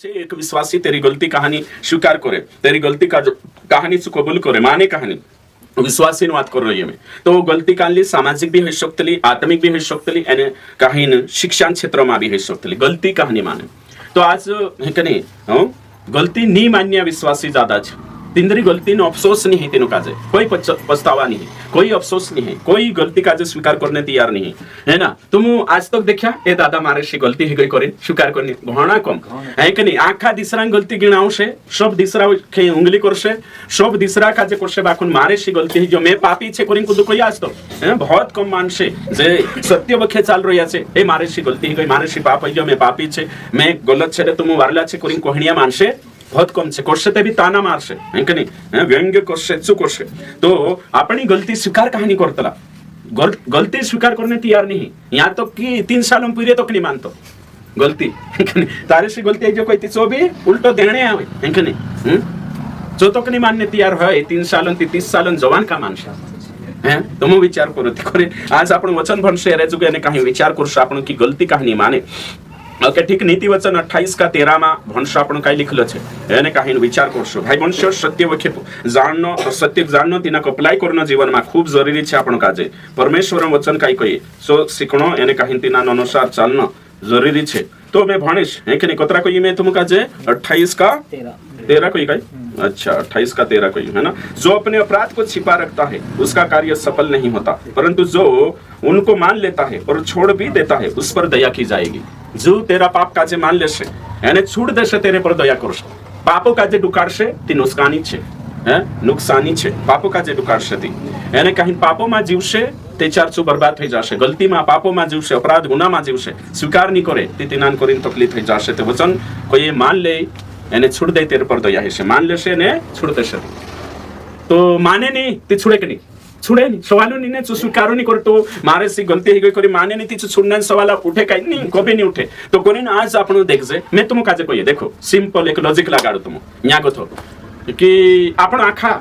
से एक विश्वासी तेरी गलती कहानी स्वीकार करे, तेरी गलती का कहानी से कबूल करे, माने कहानी विश्वासी बात कर रही है तो गलती काढली सामाजिक भी होई शकतली, आत्मिक भी होई शकतली आणि काही शिक्षण क्षेत्रमा भी होई शकतली, गलती कहानी माने तो आज हे कने गलती नहीं मान्य विश्वासी ज्यादा है, तिंदरी गलती ने अफसोस नहीं है, तीनों काजे कोई पछतावा नहीं, कोई अफसोस नहीं है, कोई गलती काजे स्वीकार करने तैयार नहीं है ना। तुम आज तक देखा ए दादा मारे से गलती है गई करे स्वीकार करने घणा कम है कि नहीं, आखा दिसरा गलती गिणावशे, सब दिसरा के उंगली करशे, सब दिसरा काजे करशे, बाकुन मारे से गलती है जो मैं पापी छे करिन कुदु कोई आज तो बहुत कम मानशे जे सत्य वखे चाल रह्या छे ए मारे से गलती है गई, मारे से पाप है जो मैं पापी छे, मैं गलत छे तुम वारला छे करिन कोहणिया मानशे बहुत कम से करशे ते भी ताना मारशे है कि नहीं, व्यंग्य करशे चूक करशे तो अपनी गलती स्वीकार कहानी करतला, गलती स्वीकार करने तैयार नहीं, यहाँ तो कि 3 साल हम पूरे तक नहीं मानतो गलती तारे से गलती है जो कोई तिचो भी उल्टो देणे आवे है कि नहीं, जो तक नहीं मानने तैयार है 3 साल 30 साल जवान का मानशे हैं तो मग विचार करू करे आज आपण वचन भणशे रे जुगे ने काही विचार करशे आपण की गलती कहानी माने ओके ठीक। नीति वचन 28 का 13 માં ભણશો આપણે કઈ લખેલો છે એને કાહીનો વિચાર કરશો ભાઈ ભણશો સત્ય વખે જાણનો સત્ય જાણનો તેના અપ્લાય કરનો જીવનમાં ખૂબ જરૂરી છે આપણો કાજે પરમેશ્વરનું વચન કાઈ કહીએ સો શીખણો એને કાહીન તેના અનુસાર ચાલનો જરૂરી છે तो मैं भणेश है कि नहीं कतरा कोई मैं तुम काजे 28 का 13 कोई कही अच्छा 28 का 13 कोई है ना, जो अपने अपराध को छिपा रखता है उसका कार्य सफल नहीं होता, परंतु जो उनको मान लेता है और छोड़ भी देता है उस पर दया की जाएगी। जो तेरा पाप काजे मान लेशे એને છોડ દેશે तेरे पर दया करशे, पापो काजे डुकाडशे ती नुकसानी छे नुकसानी छे, पापो काजे डुकाडशे ती એને કहीं पापो में जीवशे ते चारचू बर्बाद થઈ જશે, ગલતી માં પાપો માં જીવશે, અપરાધ ગુના માં જીવશે, સ્વીકાર નહીં કરે તે તેનાન કરીને તકલીફ થઈ જશે, તે વચન કોઈ માન લે એને છોડ દે तेरे पर दया હશે, मान લેશે ને છોડ દેશે તો माने नहीं ते છોડે કે नहीं छुड़े नहीं, सवालों नहीं ने स्वीकारो नहीं करतो मारे से गलती है कोई माने नहीं तीच छुड़ने सवाल उठे कहीं नहीं कभी नहीं उठे तो कोनी आज आपण देख जे मैं तुम काजे कोई देखो सिंपल एक लॉजिक लगाडो तुम न्या गथो कि आपण आखा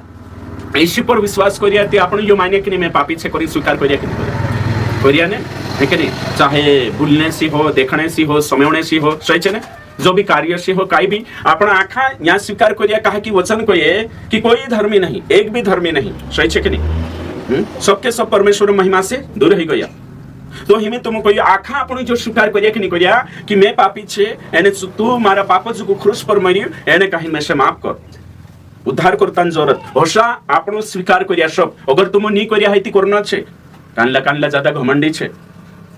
ईश्वर पर विश्वास करिया ते आपण यो माने कि नहीं मैं पापी छे करी स्वीकार करिया कि नहीं करिया ने है कि नहीं, चाहे बोलने से हो, देखने से हो, समयने से हो, सही छे ने जो भी कार्य से हो काई भी आपण आखा न्या स्वीकार करिया कहा कि वचन कोई कि कोई धर्मी नहीं, एक भी धर्मी नहीं, सही छे कि नहीं, सबके सब परमेश्वर महिमा से दूर ही गया तो हिमे तुम कोई आखा अपनी जो स्वीकार करिया कि नहीं करिया कि मैं पापी छे एने तू मारा पाप जो क्रूस पर मरी एने कहीं में से माफ कर उद्धार करता जरूरत होशा आपण स्वीकार करिया सब, अगर तुम नहीं करिया है ती करना छे कानला ज्यादा घमंडी छे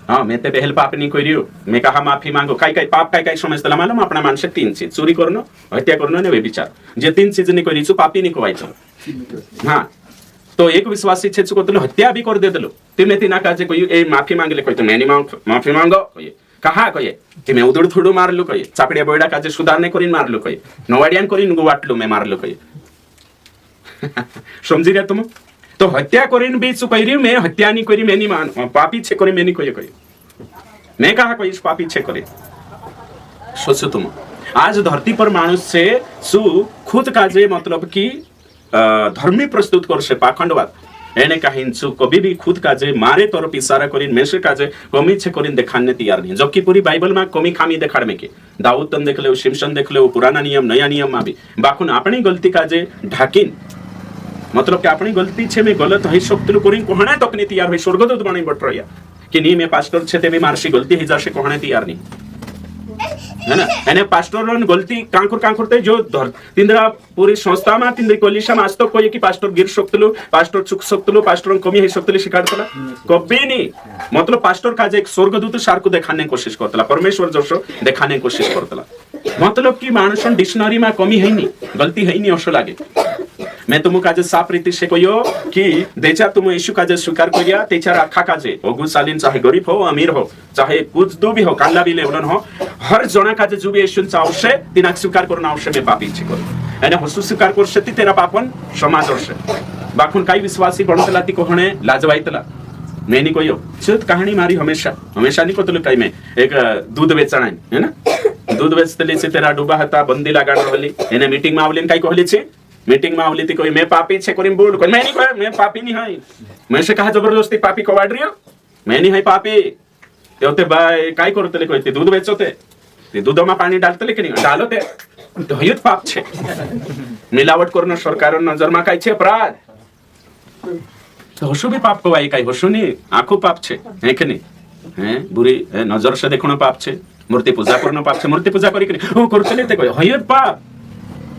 हाँ मैं ते पहल पाप नहीं करियो मैं कहा माफी मांगो काई पाप काई समजतला मालूम अपना माणसे 3 चीज चोरी करणं, हत्या करणं ने व्यभिचार, जे 3 चीज नहीं करीचू पापी नहीं कोवायचं हाँ तो एक विश्वासी छे को तो हत्या भी कर दे दलो तिने तिना काजे कोई ए माफी मांगले कोई तो मैंने माफी मांगो कोई कहा कोई कि मैं उदड़ थोडू मारलो कोई चापड़िया बोयडा काजे सुधारणे करीन मारलो कोई नवाडियान करीन गो वाटलो मैं मारलो कोई समझी गया तुम तो हत्या करीन भी चु करी मैं हत्या नहीं करी मैं नहीं मान पापी छे करी मैं नहीं कोई मैं कहा कोई पापी छे करी सोचो तुम आज धरती पर मानुष से सु खुद काजे मतलब कि धर्मी प्रस्तुत करशे पाखंडवाद એને કહીન છું કભી भी खुद काजे मारे तरफ इशारा करीन मेसे काजे कमी छे करीन देखाने तैयार नहीं, जबकि पूरी बाइबल में कमी खामी देखाड़ में के दाऊद तन देख ले, सिमसन देख ले, पुराना नियम नया नियम में भी बाकुन अपनी गलती काजे ढाकीन मतलब कि अपनी गलती छे मैं गलत है शक्ति करीन कोहणे तक नहीं तैयार है स्वर्गदूत बनी बट रहा कि नहीं मैं पास्टर छे ते भी मारसी गलती ही जाशे कोहणे तैयार नहीं है ना, एने पास्टर गलती कांकुर ते जो तिंद्रा पूरी संस्था में तिंद्री कोलिशा में आज तक कोई कि पास्टर गिर सकतलो, पास्टर चुक सकतलो, पास्टर कमी है सकतली शिकाडतला कभी नहीं, मतलब पास्टर काजे एक स्वर्गदूत सारको देखाने कोशिश करतला, परमेश्वर जसो देखाने कोशिश करतला, मतलब कि माणस डिक्शनरी में कमी है नहीं, गलती है नहीं असो लागे। मैं तुम काजे साफ रीति से कहियो कि देचा तुम यीशु काजे स्वीकार करिया तेचा आखा काजे ओगुसालीन चाहे गरीब हो अमीर हो चाहे कुछ दो भी हो काला भी लेवलन हो हर जना काजे जो भी यीशु चावशे तिना स्वीकार करना आवश्य मैं पापी छी करू एने हसु स्वीकार करशे ती तेरा पापन समाज करशे बाकुन काई विश्वासी बनतला ती कोहणे लाजवायतला मैं नहीं कहियो छत कहानी मारी हमेशा नहीं कोतलो काई में एक दूध बेचणा है ना दूध बेचतली से तेरा डूबा हता बंदी लगाडवली एने मीटिंग में आवलीन काई कहली छे मीटिंग में आवली थी कोई मैं पापी छे करीम बोल कोई मैं नहीं कह मैं पापी नहीं है, मैं से कहा जबरदस्ती पापी कवाड रियो मैं नहीं है पापी ते होते भाई काय करतले कोई ते दूध बेचोते ते दूधमा पाणी डालतले की नाही डालो ते हयुत पाप छे मिलावट करणं सरकार नजरमा काय छे अपराध तो होशु भी पाप कवाई काय होशु नहीं आंखों पाप छे है कि नहीं हैं बुरी नजर से देखणं पाप छे मूर्ति पूजा करणं पाप छे मूर्ति पूजा करी कि ओ करतले ते काय हयुत पाप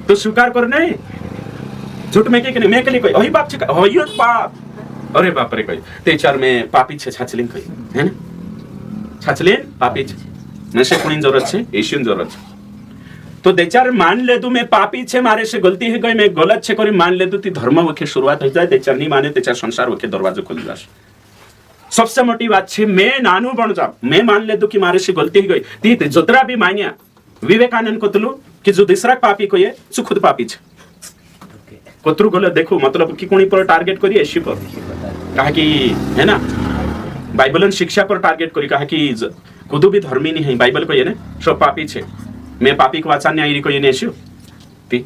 तो स्वीकार कर नहीं झूठ में के नहीं मैं के लिए कोई हई पाप छे हयुत पाप अरे बाप रे कोई ते चार में पापी छे छाचलिन कोई है ना छाचलिन पापी छे नशे कोणी जरूरत छे येशून जरूरत छे तो देचार मान ले तू मैं पापी छे मारे से गलती है गई मैं गलत छे करी मान ले तू ती धर्म वखे शुरुआत हो जाए देचार नहीं माने तेचार संसार वखे दरवाजो खुल जाए सबसे मोटी बात छे मैं नानू बन जा मैं मान ले तू कि मारे से गलती ही गई ती जोतरा भी मान्या विवेकानंद कोतलू कि जो दूसरा पापी को ये सु खुद पापी छे कोतरू गले देखो मतलब कि कोणी पर टारगेट करी ऐसी पर कहा कि है ना बाइबलन शिक्षा पर टारगेट करी कहा कि खुद भी धर्मी नहीं है बाइबल को ये ने सब पापी छे मैं पापी को वाचा न्याय को ये नेशु ती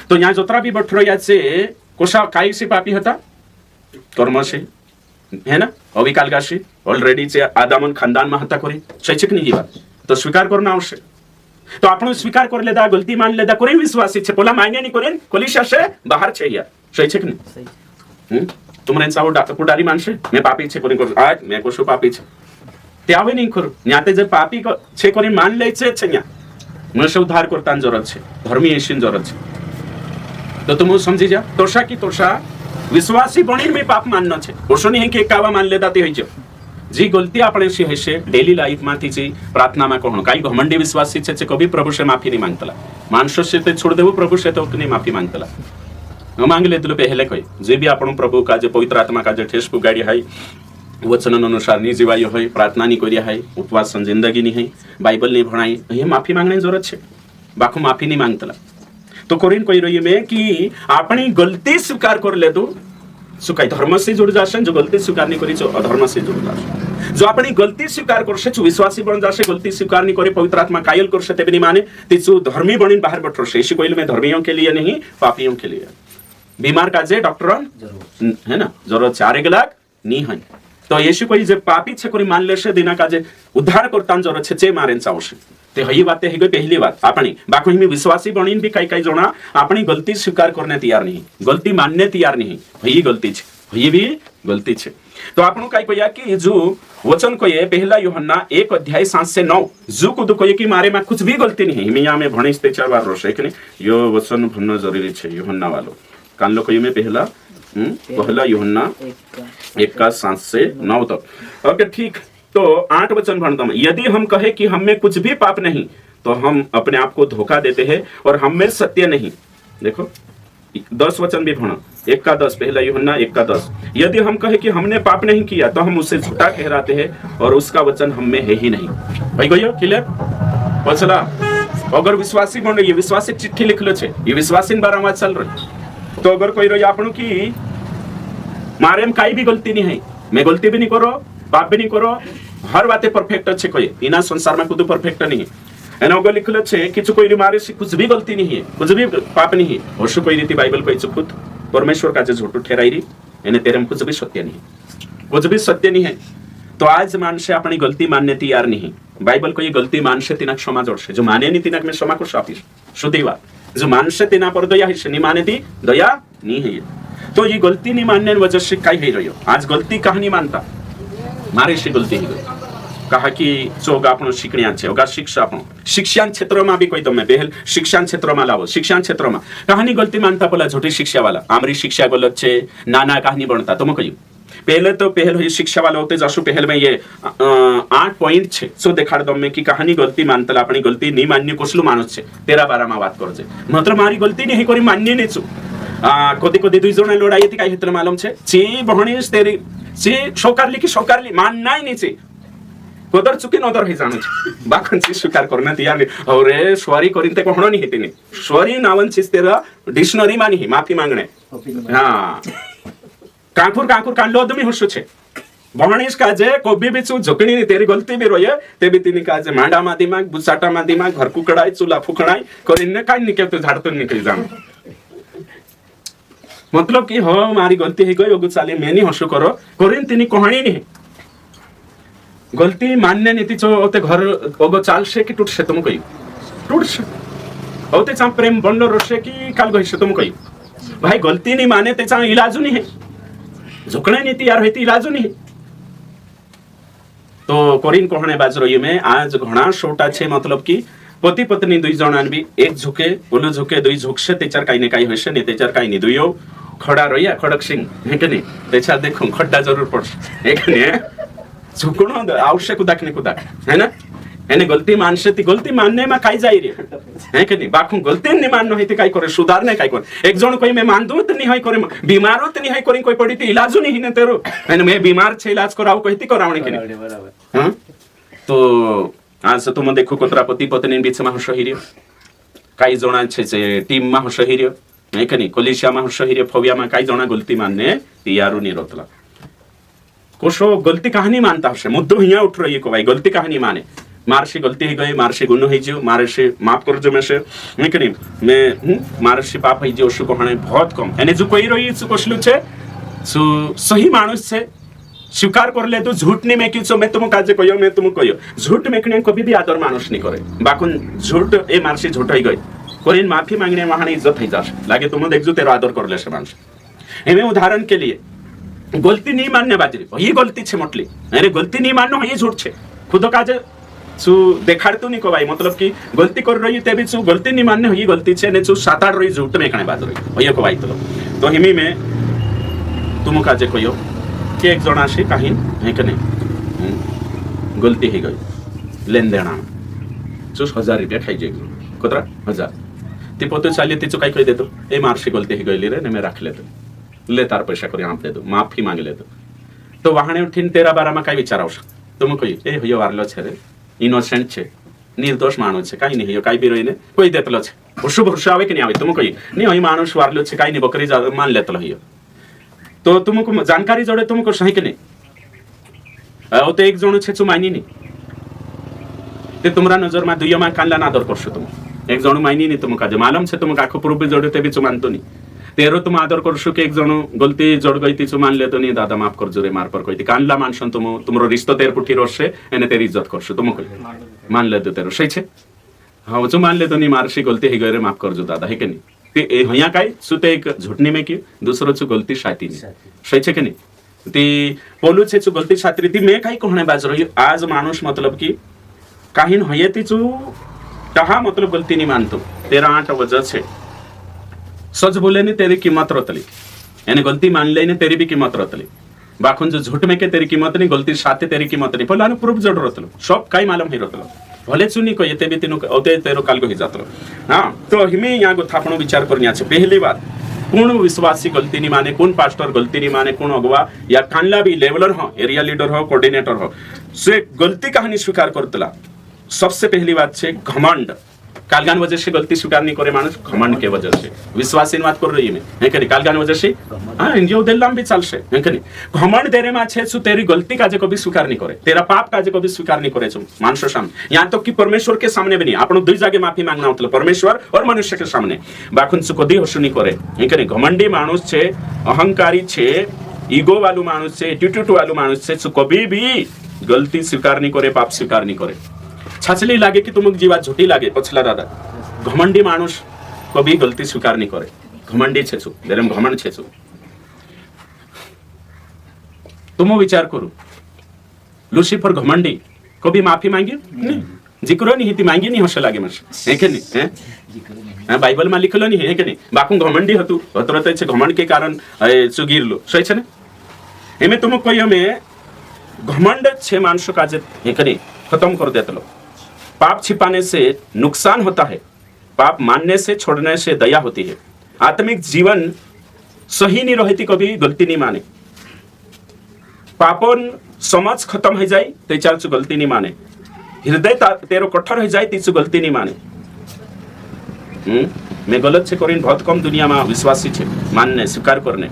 तो यहाँ जोतरा भी बठरो याद से कोशा काई से पापी होता कर्म से है ना अविकाल गाशी ऑलरेडी से आदामन खानदान में हत्या करी शैक्षिक नहीं बात तो स्वीकार करना आवश्यक तो आपण स्वीकार कर लेदा गलती मान लेदा कोणी विश्वासी छे पोला मान्य नहीं करेन कोलिशा से बाहर छे या शैक्षिक नहीं तुमरे साव पुडारी मानशे मैं पापी छे कोणी आज मैं कोशो पापी छे त्यावे नहीं करू न्याते जे पापी छे कोणी मान ले छे छ्या मनुष्य उद्धार करता जरूरत है धर्मी ऐसी जरूरत है तो तुम समझी जा तोषा की तोषा विश्वासी बनी में पाप मानना है ओशो नहीं कि एकावा मान लेता ते होई जी गलती आपणे से है से डेली लाइफ माथी जी प्रार्थना में कहणो काई घमंडी विश्वासी छे कभी प्रभु से माफी नहीं मांगतला मानसो से ते छोड़ देबो प्रभु से तो नहीं माफी मांगतला न मांग ले तो पहले कोई जे भी आपण प्रभु का जे पवित्र आत्मा का जे ठेस पुगाड़ी है वचन अनुसार नहीं जीवाई है प्रार्थना नहीं करिया है उपवास जिंदगी नहीं है बाइबल नहीं भणाई ये माफी मांगने जरूरत है बाकू माफी नहीं मांगतला तो कोरिन कोई रही में कि अपनी गलती स्वीकार कर ले तो सुकाई धर्म से जुड़ जासे जो गलती स्वीकार नहीं करी जो अधर्म से जुड़ जासे जो अपनी गलती स्वीकार करसे जो विश्वासी बन जासे गलती स्वीकार नहीं करे पवित्र आत्मा कायल करसे तेबे नहीं माने तिचु धर्मी बनिन बाहर बटरसे ऐसी कोइल में धर्मियों के लिए नहीं पापियों के लिए बीमार का जे डॉक्टर है ना जरूरत चार गलाक नहीं है तो येशू कोई जे पापी छे कोरी मान लेशे दिना का जे उद्धार करतान जरूरत छे चे मारेन चावशे ते हई बात है गई पहली बात आपणी बाकी में विश्वासी बणीन भी कई कई जोना अपनी गलती स्वीकार करने तैयार नहीं गलती मानने तैयार नहीं हई गलती छे हई भी गलती छे तो आपनु कई कोया कि जो वचन को ये पहला यूहन्ना 1 अध्याय 7 से 9 जो को कोई कि मारे में कुछ भी गलती नहीं मिया में भणीस ते चार बार रोशे कि यो वचन भन्न जरूरी छे यूहन्ना वालो कान लो कोई में पहला यूहन्ना 1:7 से 9 तक ओके ठीक तो 8 वचन भणता हूं यदि हम कहे कि हम में कुछ भी पाप नहीं तो हम अपने आप को धोखा देते हैं और हम में सत्य नहीं देखो 10 वचन भी भणो 1:10 पहला यूहन्ना 1:10 यदि हम कहे कि हमने पाप नहीं किया तो हम उससे झूठा कहराते हैं और उसका वचन हम में है ही नहीं भाई गयो क्लियर पछला अगर विश्वासी बन ये विश्वासी चिट्ठी लिखलो छे ये विश्वासी बारे में चल रही तो अगर कोई रही आपनु की मारे में काई भी गलती नहीं है मैं गलती भी नहीं करो पाप भी नहीं करो हर बातें परफेक्ट अच्छे कोई इना संसार में खुद परफेक्ट नहीं है एना अगर लिखलो छे किछु कोई मारे से कुछ भी गलती नहीं है कुछ भी पाप नहीं है होशु कोई रीति बाइबल कोई खुद परमेश्वर का जो झूठ ठहराई रही एने तेरे में कुछ भी सत्य नहीं कुछ भी सत्य नहीं है तो आज मानसे अपनी गलती मानने तैयार नहीं बाइबल को ये गलती मानसे तिना क्षमा जोड़से जो माने नहीं तिना में क्षमा को शापिस शुद्धि बात जो मानसे तिना पर दया है नहीं माने थी दया नहीं है तो ये गलती नहीं मानने वजह से कई है रही हो आज गलती कहा नहीं मानता मारे से गलती ही गई कहा कि चोगा आपण शिकण्या छे ओगा शिक्षा आपण शिक्षण क्षेत्र में भी कोई तमे पहल शिक्षण क्षेत्र में लावो शिक्षण क्षेत्र में कहानी गलती मानता बोला झूठी शिक्षा वाला आमरी शिक्षा गलत छे नाना कहानी बनता तुम कही पहले ही शिक्षा वाला होते जासु पहल में ये 8 पॉइंट छे सो देखाड़ दम में कि कहानी गलती मानतला अपनी गलती नहीं मान्य कोसलू मानुस छे तेरा बारा में बात करजे मात्र मारी गलती नहीं करी मान्य नहीं छु कदी कदी दुई जण लड़ाई थी काय हेतले मालूम छे ची बहणीस तेरी ची शोकारली की शोकारली माननाय नहीं छे कोदर चुकी नदर हे जानु छे बाखन ची स्वीकार करना तैयार नहीं और सॉरी करिन ते कोहणो नहीं हेतिनी सॉरी नावन ची तेरा डिक्शनरी मानी ही माफी मांगणे हां कांकुर कांकुर कांडलो आदमी होशो छे बहणीस काजे कोबी बिचू झुकणी तेरी गलती भी रोये ते भी तिनी काजे मांडा मा दिमाग बुसाटा मा दिमाग घर कुकड़ाई चूल्हा फुकणाई करिन काय निके तो झाड़तो निकल जाम मतलब कि हो मारी गलती है गई ओगु चाले मेनी हसु करो करिन तिनी कहानी नहीं गलती मान्य नीतीचो ओते घर ओगो चालशे की टूटशे तुम कही टूटशे ओते चा प्रेम बनलो रोशे की काल गईशे तुम कही भाई गलती नहीं माने त्याचा इलाज नहीं है झुकणे नीति यार होती इलाज नहीं है तो कोरिन कोहणे बाजरो ये में आज घणा छोटा छे मतलब की पति पत्नी दुई जणान भी एक झुके ओलो झुके दुई झुकशे तेचार काही ने काही होशे ने तेचार काही नहीं दुयो खडा रहिया खडक सिंग है के नहीं तेचार देखो खड्डा जरूर पड़शे है के नहीं झुकणो आवश्यक कुदाक ने कुदाक है ना एने गलती मानशे ती गलती मानने में काई जाई रे है के नहीं बाखू गलती नहीं माननो है ती काई करे सुधारने काई करे एक जण कोई मैं मान दूं त नहीं होय करे बीमारो त नहीं होय करे कोई पड़ी ती इलाज नहीं ने तेरो एने मैं बीमार छे इलाज कराऊ कहती करावणे के नहीं बराबर हां तो आज तुम देखो कोतरा पति पत्नी बीच में हसहिर्य काही जणा छे जे टीम में हसहिर्य है के नहीं कोलिशिया में हसहिर्य फोबिया में काही जणा गलती मानने ती यारू नहीं रोतला कोशो गलती कहानी मानता हसे मुद्दो हिया उठ रही को भाई गलती कहानी माने मारसी गलती ही गई मारसी गुनो ही जो मारसी माफ कर जो में से मैं करी मैं मारसी पाप ही जो उसको हने बहुत कम एने जो कोई रही सु कोसलु छे सु सही मानुस छे स्वीकार कर ले तो झूठ नहीं में किछो मैं तुम काजे कहियो मैं तुम कहियो झूठ में कने कभी भी आदर मानुस नहीं करे बाकुन झूठ ए मारसी झूठ ही गई कोरिन माफी मांगने वहां इज्जत ही जाश लागे तुम देखजो तेरो आदर कर ले से मानुस एमे उदाहरण के लिए गलती नहीं मानने बाजरी ये गलती छे मोटली अरे गलती नहीं माननो ये झूठ छे खुद काजे सु देखाड़तू नहीं को भाई मतलब कि गलती कर रही ते भी सु गलती नहीं मानने ये गलती छे ने सु सात आठ रही झूठ में कणे बाज रही ये को भाई तो हिमी में तुम काजे कहियो कि एक जण आसी काही है के नहीं गलती ही गई लेन देना सु 1000 रुपया खाई जे कोतरा 1000 ती पोते चाली तीचो काय कहि देतो ए मारसी गलती ही गईली रे ने मैं रख लेतो ले तार पैसा करी आप दे दो माफी मांग ले तो वहाने उठीन तेरा बारा में काय विचार आवश्यक तुम कही ए होयो वारलो छे रे इनोसेंट छे निर्दोष माणूस छे काही नहीं हो काही बिरोई ने कोई देतलो छे वर्ष वर्ष आवे कि नहीं आवे तुम कही नहीं होई माणूस वारलो छे काही नहीं बकरी मान लेतलो हियो तो तुमको जानकारी जोड़े तुमको सही के नहीं ओ तो एक जण छे चु मानी नहीं ते तुमरा नजर में दुइयो मा कानला नादर करशो तुम एक जण मानी नहीं तुम काजे मालूम छे तुम आखो पूर्व जोड़े ते भी चु मानतो नहीं तेरो तुम आदर करशो कि एक जण गलती जोड़ गई ती मान ले तो नहीं दादा माफ कर जोरे मार पर कोई कानला मानसन तुमरो रिश्तो तेर पुठी रोशे एने तेरी इज्जत करशो तुम कोई मान ले तो तेरो सही छे हां जो मान ले तो नहीं मारसी गलती ही गरे माफ कर जो दादा है के नहीं ते ए हया काय सुते एक झुटनी में की दूसरो छु गलती साथी नहीं सही छे के नहीं ती पोलू छे छु गलती साथी ती मैं काय कहणे बाज रही आज मानुष मतलब की काहीन हये ती छु कहा मतलब गलती नहीं मानतो तेरा 8 वजह छे सच बोले ने तेरी कीमत रोतली यानी गलती मान ले ने तेरी भी कीमत रोतली बाखुन जो झूठ में के तेरी कीमत नहीं गलती साथे तेरी कीमत नहीं बोला प्रूफ जड़ रोतलो सब काई मालूम ही रोतलो भले चुनी को येते भी तीनो ओते तेरो काल को ही जातलो हां तो हिमे यहाँ को थापणो विचार करनी আছে पहली बात कोण विश्वासी गलती नहीं माने कोण पास्टर गलती नहीं माने कोण अगवा या कानला भी लेवलर हो एरिया लीडर हो कोऑर्डिनेटर हो से गलती कहानी स्वीकार करतला सबसे पहली बात छे घमंड कालगान वजह से गलती स्वीकार नहीं करे मानुष घमंड के वजह से विश्वासी बात कर रही है करी कालगान वजह से हां एनजीओ देलाम भी चलसे है करी घमंड तेरे में छे सु तेरी गलती का जे कभी स्वीकार नहीं करे तेरा पाप का जे कभी स्वीकार नहीं करे छु मानुष सामने यहां तक कि परमेश्वर के सामने भी नहीं आपण दुई जगह माफी मांगना होतलो परमेश्वर और मनुष्य के सामने बाखुन सु कदी हसु नहीं करे है करी घमंडी मानुष छे अहंकारी छे ईगो वालू मानुष छे एटीट्यूड वालू मानुष छे सु कभी भी गलती स्वीकार नहीं करे पाप स्वीकार नहीं करे छाछली लागे कि तुमक जीवा झूठी लागे पछला दादा घमंडी मानुष कभी गलती स्वीकार नहीं करे घमंडी छेछु देरम घमंड छेछु तुम विचार करो लूसीफर घमंडी कभी माफी मांगी नहीं जिक्र नहीं थी मांगी नहीं होशे लागे मस है के नहीं है बाइबल में लिखलो नहीं है के नहीं बाकू घमंडी हतु हतरते छे घमंड के कारण सुगिरलो सही छे ने एमे तुम कहियो में घमंड छे मानुष का जे है के नहीं खत्म कर देतलो पाप छिपाने से नुकसान होता है पाप मानने से छोड़ने से दया होती है आत्मिक जीवन सही नहीं रहती कभी गलती नहीं माने पापन समझ खत्म हो जाए ते चार चु गलती नहीं माने हृदय तेरो कठोर हो जाए तीसु गलती नहीं माने मैं गलत से करीन बहुत कम दुनिया में विश्वासी छे मानने स्वीकार करने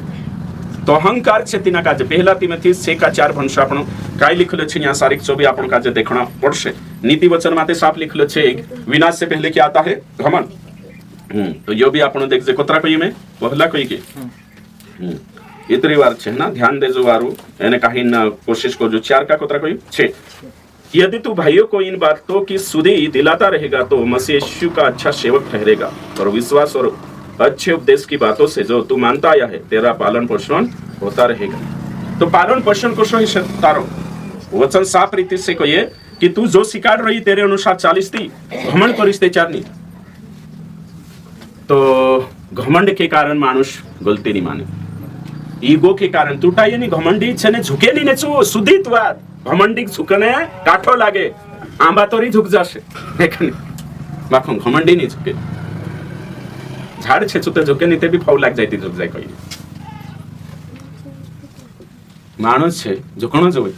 तो अहंकार छे तिना काजे पहला तिमोथी 6:4 भंश आपण काय लिखलो छे यहाँ सारिक 24 आपण काजे देखना पड़से नीति वचन माते साफ लिखलो छे विनाश से पहले क्या आता है घमंड तो यो भी आपण देख जे कोतरा कही में पहला कही के इतनी बार छे ना ध्यान देजो वारू एने कहीं ना कोशिश को जो 4 का कोतरा कोई 6 यदि तू भाइयों को इन बातों की सुधि दिलाता रहेगा तो मसीह यीशु का अच्छा सेवक ठहरेगा और विश्वास और अच्छे उपदेश की बातों से जो तू मानता आया है तेरा पालन पोषण होता रहेगा। तो पालन पोषण को सही तारो वचन साफ रीति से कहिए कि तू जो शिकार रही तेरे अनुसार 40 थी घमंड करिस्ते 4 नहीं। तो घमंड के कारण मानुष गलती नहीं माने, ईगो के कारण टूटा ये नहीं घमंडी छे ने झुके नहीं ने छु सुधित बात घमंडी झुकने काठो लागे आंबा तोरी झुक जाशे देखने बाखो घमंडी नहीं झुके झाड़ छे छुते झुके नहीं ते भी फाउ लाग जाती झुक जाय कोई मानुष छे झुकणो जोवे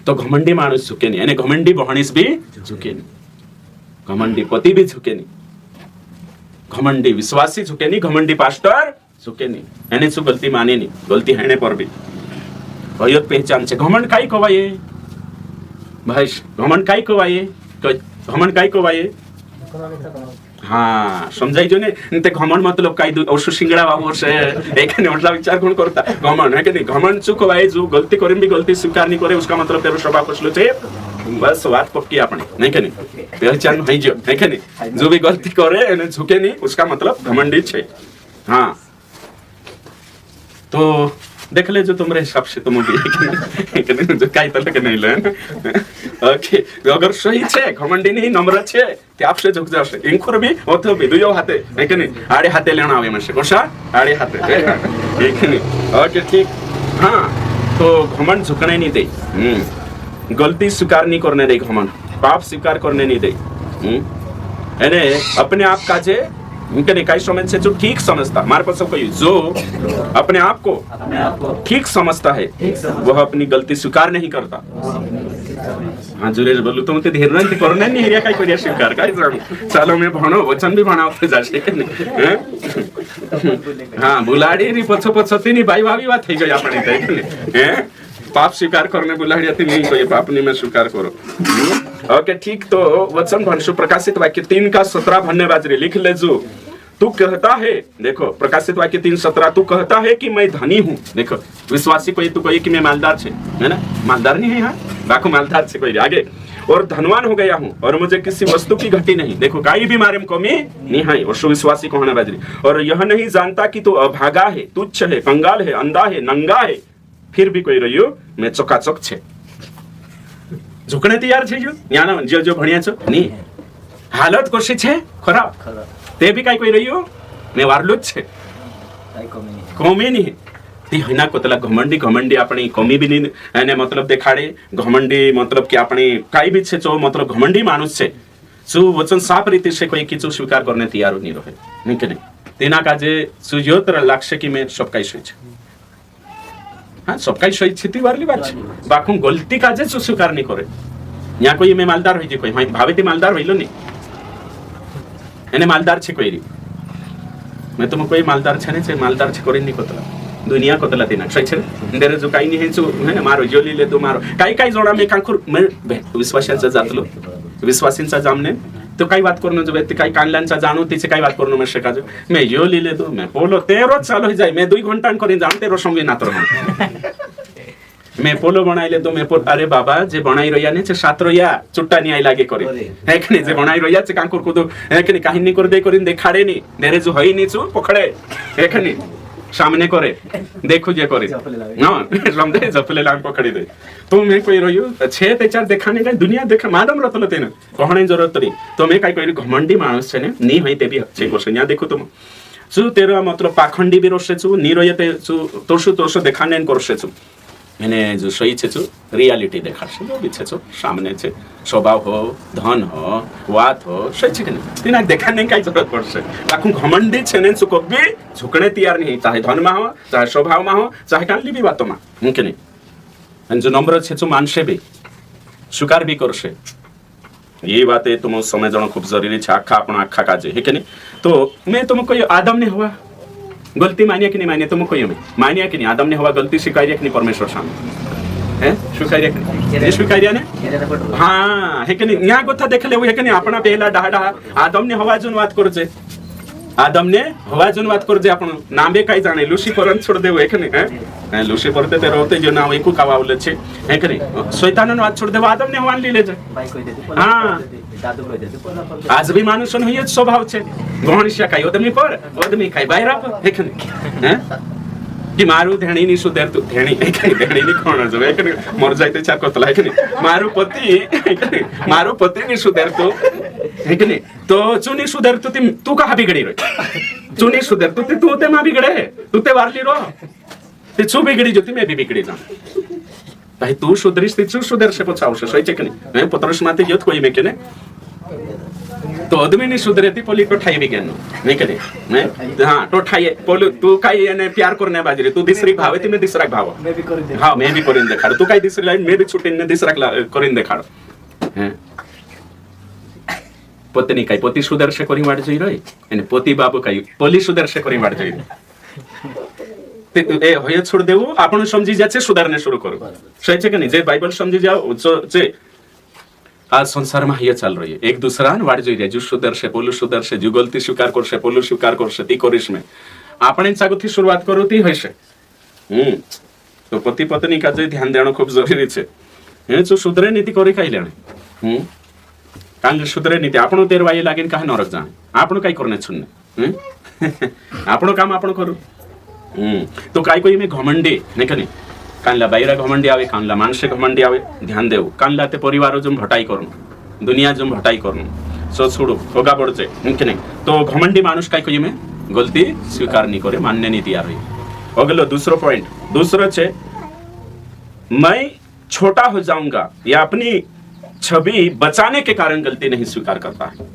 तो घमंडी मानुष झुके नहीं અને घमंडी बहणीस भी झुके नहीं, घमंडी पति भी झुके नहीं, घमंडी विश्वासी झुके नहीं, घमंडी पास्टर झुके नहीं, एने सु गलती माने नहीं, गलती हेने पर भी अयोत पहचान छे। घमंड काई कवाये भाई, घमंड काई कवाये, घमंड काई कवाये हाँ समझाई जो ने ते घमंड मतलब काई औसु सिंगड़ा बाबू से एखाने मतलब विचार कोण करता घमंड है कि नहीं, घमंड सु कवाये जो गलती करे भी गलती स्वीकार नहीं करे उसका मतलब तेरो स्वभाव कसलो छे बस बात पक्की आपने नहीं के नहीं पहचान है जो है कि नहीं, जो भी गलती करे एने झुके नहीं उसका मतलब घमंडी छे। हाँ तो देख ले जो तुम्हारे हिसाब से तुम भी एक जो काई तले के नहीं ले ओके अगर सही छे घमंडी नहीं नम्र छे ते आपसे झुक जाशे इंखुर भी ओथो भी दुयो हाथे है कि नहीं आड़े हाथे लेना आवे मसे कोशा आड़े हाथे है कि नहीं ओके ठीक। हाँ तो घमंड झुकने नहीं दे, गलती स्वीकार नहीं करने दे, घमंड पाप स्वीकार करने नहीं दे, यानी अपने आप का जे उनके निकाय समझ से जो ठीक समझता मार पर सब जो अपने आप को ठीक समझता है वह अपनी गलती स्वीकार नहीं करता। हाँ जुरेश बोलू तुम ते धीरे नहीं करने नहीं हेरिया काय करिया स्वीकार काय चलो मैं भणो वचन भी भणावते जाशे के नहीं हाँ बुलाड़ी री पछो पछोती नहीं भाई भाभी बात થઈ ગઈ આપણે हैं पाप स्वीकार करने बुलाड़ी आती नहीं तो ये पाप नहीं मैं स्वीकार करो ओके ठीक। तो वचन भंशु प्रकाशित वाक्य 3 का 17 भन्ने बाजरे लिख ले जो तू कहता है, देखो प्रकाशित वाक्य 3:17 तू कहता है कि मैं धनी हूँ, देखो विश्वासी कोई तू कहे कि मैं मालदार छे है ना, मालदार नहीं है यहाँ बाको मालदार छे कोई आगे और धनवान हो गया हूँ और मुझे किसी वस्तु की घटी नहीं, देखो काई भी मारे में कमी नहीं है और सुविश्वासी को होना बाजरी और यह नहीं जानता कि तू अभागा है, तुच्छ है, कंगाल है, अंधा है, नंगा है, फिर भी कोई रहियो मैं चकाचक छे झुकने तैयार छे जो जो भणिया छो नहीं हालत कोशी छे खराब ते भी काई कोई रहियो मैं वारलुज छे कमी नहीं ती हना कोतला घमंडी अपनी कमी भी नहीं एने मतलब देखाड़े घमंडी मतलब कि अपनी काई भी छे जो मतलब घमंडी मानुष छे जो वचन साफ रीति से कोई किछु स्वीकार करने तैयार नहीं रहे नहीं के नहीं तेना काजे सुयोत्र लागशे कि मैं सब काई सही छे हाँ सब काई सही छिती वारली बात छे बाकू गलती काजे जो स्वीकार नहीं करे यहाँ कोई मैं मालदार होई जे कोई हां भावेती मालदार होइलो नहीं एने मालदार छे कोई री मैं तुम कोई मालदार छे ने मालदार छे कोरी नहीं कोतला दुनिया कोतला तेना सही छे देरे जो काई नहीं छु है ना मारो जोली ले तो मारो काई काई जोडा मैं कांकुर मैं विश्वासांचा जातलो विश्वासींचा जामने तो काही बात करणं जो व्यक्ती काही कांडल्यांचा जाणू तिचे काही बात करणं मैं शिकाजो मैं यो लिले तो मैं पोलो तेरो चालू हो जाए मैं 2 घंटा करी जाम तेरो संगे नातर मैं पोलो बनाइले तो मैं अरे बाबा जे बनाई रहिया ने छे 7 रहिया चुट्टा नहीं आई लागे करे है कि नहीं जे बनाई रहिया छे कांकुर को तो है कि नहीं काहिनी कर दे करिन देखाड़े नहीं देरे जो हई नहीं छु पकड़े है कि नहीं सामने करे देखो जे करे ना समझे जपले लान पकड़ी दे तो मैं कोई रहियो छे ते चार देखाने का दुनिया देखा मादम रतलो तेने कहणे जरूरत नहीं तो मैं काई कोई घमंडी मानुस छे ने नी हई ते भी छे कोसन्या देखो तुम सु तेरा मतलब पाखंडी भी रोसे छु नी रहिते छु तोसु देखाने करसे छु मैंने जो सही छे छु रियलिटी देखाशे जो भी छे छु सामने छे स्वभाव हो धन हो वात हो सही छे ने तिना देखाने काई जरूरत पड़से बाकू घमंडी छे ने छु कभी झुकने तैयार नहीं चाहे धन में हो चाहे स्वभाव में हो चाहे कानली भी बातों में मुमकिन नहीं जो नम्र छे छु मानसे भी स्वीकार भी करसे ये बातें तुम समझना खूब जरूरी छे आखा अपना आखा काजे है कि नहीं। तो मैं तुम कोई आदम ने हुआ गलती मानिया कि नहीं मानिया तुम कोई मानिया कि नहीं आदम ने हुआ गलती स्वीकारिया कि नहीं परमेश्वर सामने है स्वीकारिया कि नहीं स्वीकारिया ने हाँ है कि नहीं यहाँ कथा देख ले है कि नहीं अपना पहला डाहा आदम ने हवा जोन बात करछे आदम ने हवा जन बात कर जे आपण नामे काय जाने लुसिफर छोड़ देव एखने हैं लुसिफर ते रहते जो नाम एको कावावले छे एखने शैतान बात छोड़ देव आदम ने हवा लीले जे हां आज भी मानुषन होय स्वभाव छे गणिशा काय ओदमी काय बायरा एखने हैं कि मारू धेणी नी सुधर तू धेणी नी कोण जो एखने मर जायते चार कतला एखने मारू पति नी सुधर तू एखने तो चुनी सुधर तू कहा बिगड़ी रे चुनी सुधर तू ते मा बिगड़े तू ते वारली रो ते चू बिगड़ी जो मैं भी बिगड़ी जा भाई तू सुधरिस ते चू सुधर से पछावश सोय चेकनी मैं पत्रस माते जोत कोई में केने तो आदमी नहीं सुधरेती पोली तो ठाई बिगन नहीं करे मैं हां तो ठाई पोली तू काय याने प्यार करने बाजरे तू दिसरी भावे ती मैं दिसरा भाव मैं भी करिन हां मैं भी करिन देखाड तू काय दिसरी लाइन मैं भी छुटीन ने दिसरा करिन देखाड हैं पत्नी काय पति सुदर्श करी वाट जई रही અને પતિ બાબુ काय પોલી સુદર્શ કરી વાટ જઈ તે એ હોય છોડ દેવું આપણું સમજી જાય છે સુધારને શરૂ કરો સહી છે કે નહીં જે બાઇબલ સમજી જાઓ જે आज संसार में ये चल रही है एक दूसरा वाट जोई रे जो सुदर्श पोलू सुदर्श जो गलती स्वीकार करसे पोलू स्वीकार करसे ती करिस में આપણે જાગોથી શરૂઆત કરોતી હશે તો પતિ પત્ની का જે ध्यान देणं खूप जरुरी છે हे जो सुधरे नीति करी काय लेणे કારણ સુધરે નીતિ આપણો તેરવાય લાગીને કાહ નરક જાણે આપણો કઈ કરને છુને આપણો કામ આપણો કરું તો કાઈ કોઈ મે ઘમંડી ને કને કાનલા બાયરા ઘમંડી આવે કાનલા માનસે ઘમંડી આવે ध्यान देऊ કાનલા તે પરિવારો જમ ભટાઈ કરું दुनिया जम भटाई करूं सो छोड़ो होगा बढ़ते मुमकिन नहीं तो घमंडी मानुष काय कोई में गलती स्वीकार नहीं करे मानने नहीं तैयार है अगलो दूसरा पॉइंट दूसरा छे मैं छोटा हो जाऊंगा या अपनी छवि बचाने के कारण गलती नहीं स्वीकार करता है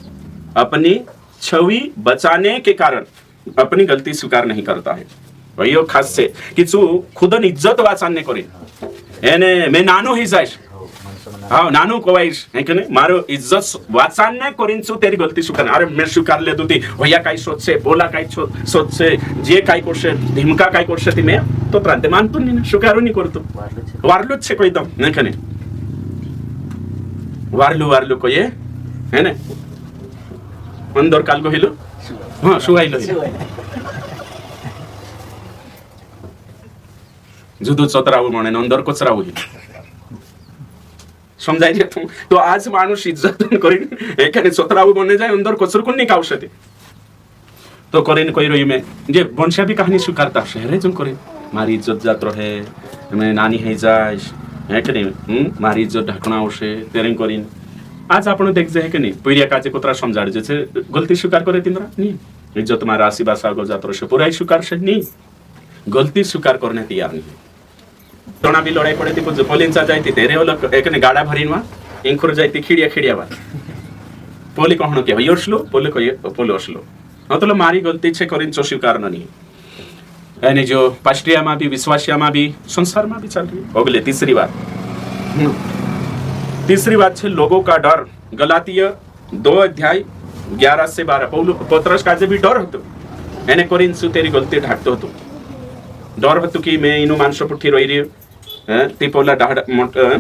अपनी छवि बचाने के कारण अपनी गलती स्वीकार नहीं करता है वही खास से कि तू खुद इज्जत वाचाने करे एने मैं नानो ही जाइश हाँ नानू कोवाइश है कि नहीं मारो इज्जत वाचाने करीन तेरी गलती स्वीकार अरे मैं स्वीकार ले दूती भैया काय सोचसे बोला काय सोचसे जे काय करसे धमका काय करसे ती मैं तो प्रांत मानतो नहीं स्वीकारू नहीं करतो वारलूच छे कोई दम नहीं कने वारलू कोई है ना अंदर काल को हिलो हाँ सुवाइलो जुदू चतरावू म्हणे अंदर कोचरावू समझाई तू तो आज मानुष इज्जत करीन एखाने चतरावू बने जाए अंदर कोचर कोण नहीं कावशते तो करीन कोई रही में जे वंशा भी कहानी स्वीकारता शहरे जन करे मारी इज्जत जात रहे मैं नानी है जाय है कि नहीं मारी इज्जत ढकना आवशे तेरे करीन आज आपण देख जे है कि नहीं पहिल्या काचे कोतरा समजाड जे गलती स्वीकार करे तिंद्रा नहीं इज्जत मारा आसीबासा गो जात रहे पूरा स्वीकार से नहीं गलती स्वीकार करने तैयार नहीं तोना भी लड़ाई पड़े थी पोलिंचा जायती तेरे ओला एकने गाडा भरीनवा इंखुर जायती खिड़िया पोली कहणो के योसलो पोले को पोलोसलो मतलब मारी गलती छे करीन चो स्वीकार नहीं यानी जो पास्टिया में भी विश्वासिया में भी संसार में भी चल रही है अगले तीसरी बात छे लोगों का डर गलातिया 2 अध्याय 11 से 12 पौलुस का जे भी डर हतो एने करीन सु तेरी गलती ढाकतो हतो डर हतो की मैं इनु मानसो पुठी रही रे ती पोला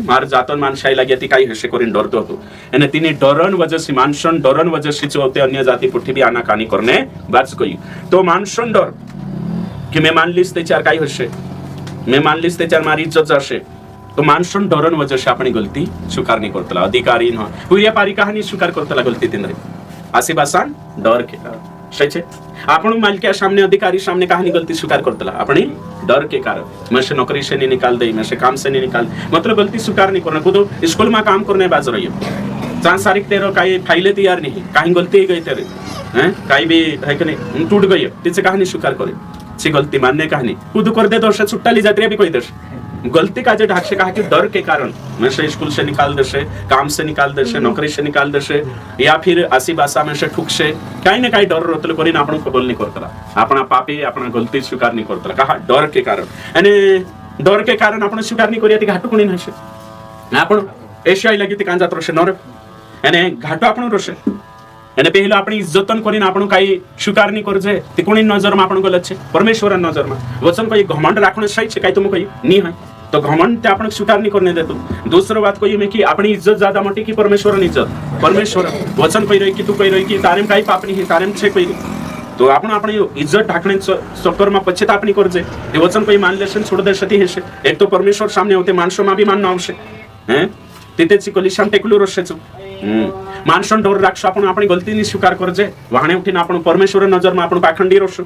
मार जातन मानसाई लागे ती काही हसे करीन डरतो हतो एने तिने डरन वजह मानसन डरन वजह होते अन्य जाति पुठी भी आनाकानी करने बाच गई तो मानसन डर कि मैं मान लीस त्याच्यावर काही हसे मैं मान लीस त्याच्यावर मारी इज्जत जाशे तो मानसन डरन वजह से अपनी गलती स्वीकार नहीं करतला अधिकारी न पूरी पारी कहानी स्वीकार करतला गलती तिंद्रे आसीबासान डर के सही छे आपण मालिक सामने अधिकारी सामने कहानी गलती स्वीकार करतला अपनी डर के कारण मैं से नौकरी से नहीं निकाल दे मैं से काम से नहीं निकाल मतलब गलती स्वीकार नहीं करना खुद स्कूल में काम करने बाज रही है सांसारिक तेरो काही फाइले तैयार नहीं काही गलती गई तेरे हैं काही भी है कि नहीं टूट गई तिचे कहानी स्वीकार करे सी गलती मानने कहानी खुद कर दे दोष छुट्टा ली जाती है भी कोई दोष गलती का जो ढाक से कहा कि डर के कारण मैं से स्कूल से निकाल देशे काम से निकाल देशे नौकरी से निकाल देशे या फिर आसी भाषा में से ठुक से काही ना काही डर रोतल करीन आपण कबूल नहीं करतला अपना पापी अपना गलती स्वीकार नहीं करतला कहा डर के कारण आणि डर के कारण आपण स्वीकार नहीं करिया ती घाटू कोणी नसे आपण एशिया लगी ती कांजात रोशे नरक आणि घाटू आपण रोशे અને પહેલા આપણી ઇજ્જતન કરીને આપણું કાઈ સ્વીકાર નહીં કરજે તે કોની નજરમાં આપણું ગલત છે પરમેશ્વરના નજરમાં વચન કોઈ ઘમંડ રાખણું સહી છે કાઈ તમે કોઈ નહીં હોય तो घमंड ते आपण स्वीकार नहीं करने देतो दूसरी बात कोई में कि अपनी इज्जत ज्यादा मोटी की परमेश्वर इज्जत परमेश्वर वचन कोई रही कि तू कोई रही कि तारेम काई पाप नहीं है तारेम छे कोई तो आपण आपली इज्जत ढाकणे चक्कर में पश्चाताप नहीं करजे ते वचन कोई मान लेशे छोड़ देशे ती हेशे एक तो परमेश्वर सामने होते माणसों मा बी मानणं आवश्य हैं तिथेच कोलिशान टेकलू रोशेच माणसों डोर राखशो आपण आपणी गलतीनी स्वीकार करजे वाहणे उठीने आपण परमेश्वर नजर में आपण पाखंडी रोशो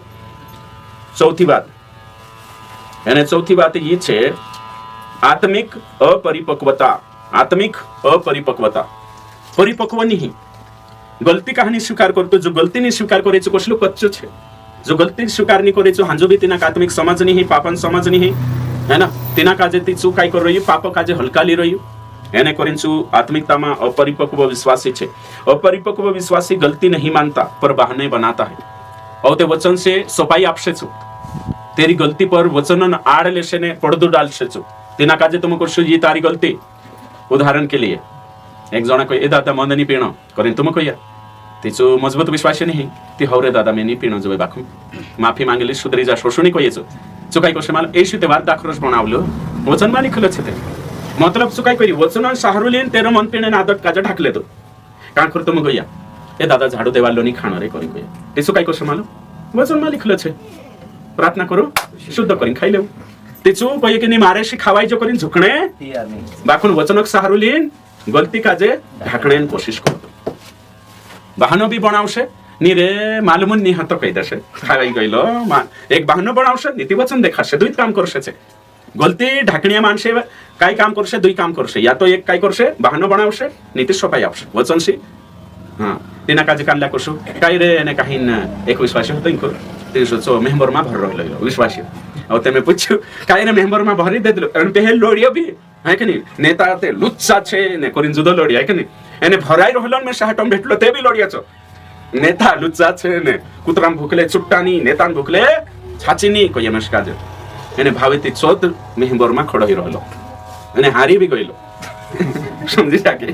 चौथी बात અને ચૌથી વાત એ છે આત્મિક अपरिपक्वता परिपक्व नहीं गलती कहानी स्वीकार करतो जो गलती नहीं स्वीकार करायचो कसलो कच्चो छे जो गलती स्वीकार नहीं करायचो हांजो बी तिना आत्मिक समज नहीं पापन समज नहीं है ना तिना काजे ती चूक काय कर रही पाप काजे हलकाली रही એને કરીને આત્મિકતામાં अपरिपक्व विश्वासी છે अपरिपक्व विश्वासी गलती नहीं मानता पर बहाने बनाता है और ते वचन से सफाई आपसे छु तेरी गलती पर वचन आड़ लेशे ने પડદો डालशे छु तिना काजे तुम करशो ये तारी गलती उदाहरण के लिए एक जना कोई ए दादा मन नहीं पीणो करीन तुम कोया तिचो मजबूत विश्वास नहीं ती हवरे दादा मैं नहीं पीणो जोय बाखू माफी मांगली सुधरी जा शोषणी कोयेचो चुकाई कोशे माल एशु ते वाद दाखरोश बनावलो वचन मा लिखलो छे ते मतलब चुकाई कोई वचन साहरुलेन तेरो मन पीणे आदत काजे ढाकले तो का कर तुम कोया ए दादा झाडू देवालो नहीं खाणो रे करी कोया ते चुकाई कोशे माल वचन मा लिखलो छे प्रार्थना करो शुद्ध करीन खाई लेव तिचो कोई के नहीं मारे खावाई जो करीन झुकणे बाखून वचनक साहरुलेन गलती काजे ढाकणे कोशिश करतो बहानो भी बनावशे नी रे मालूम नहीं हतो कही देशे खाई गइलो एक बहानो बनावशे नीति वचन देखाशे दुई काम करशे छे गलती ढाकणिया माणसे काय काम करशे दुई काम करशे या तो एक काय करशे बहानो बनावशे नीति सफाई आपशे वचन सी हां तिना काजे कानला करशो काय रे ने काहीन एक विश्वासी होतो इनको तिसो मेंबर मा भर रहलो विश्वासी और ते मैं पूछ्यो काय रे मेंबर मा भरी दे दिलो अन पे लोडियो भी है कि नहीं नेता ते लुच्चा छे ने करिन जुदो लोडिया है कि नहीं एने भराई रहलो में साहटम भेटलो ते भी लोडिया छो नेता लुच्चा छे ने कुतराम भुकले चुट्टानी नेतान भुकले छाचीनी कोई एमस काजे एने भावेती चोद मेंबर मा खड़ो ही रहलो एने हारी भी गइलो समझी जाके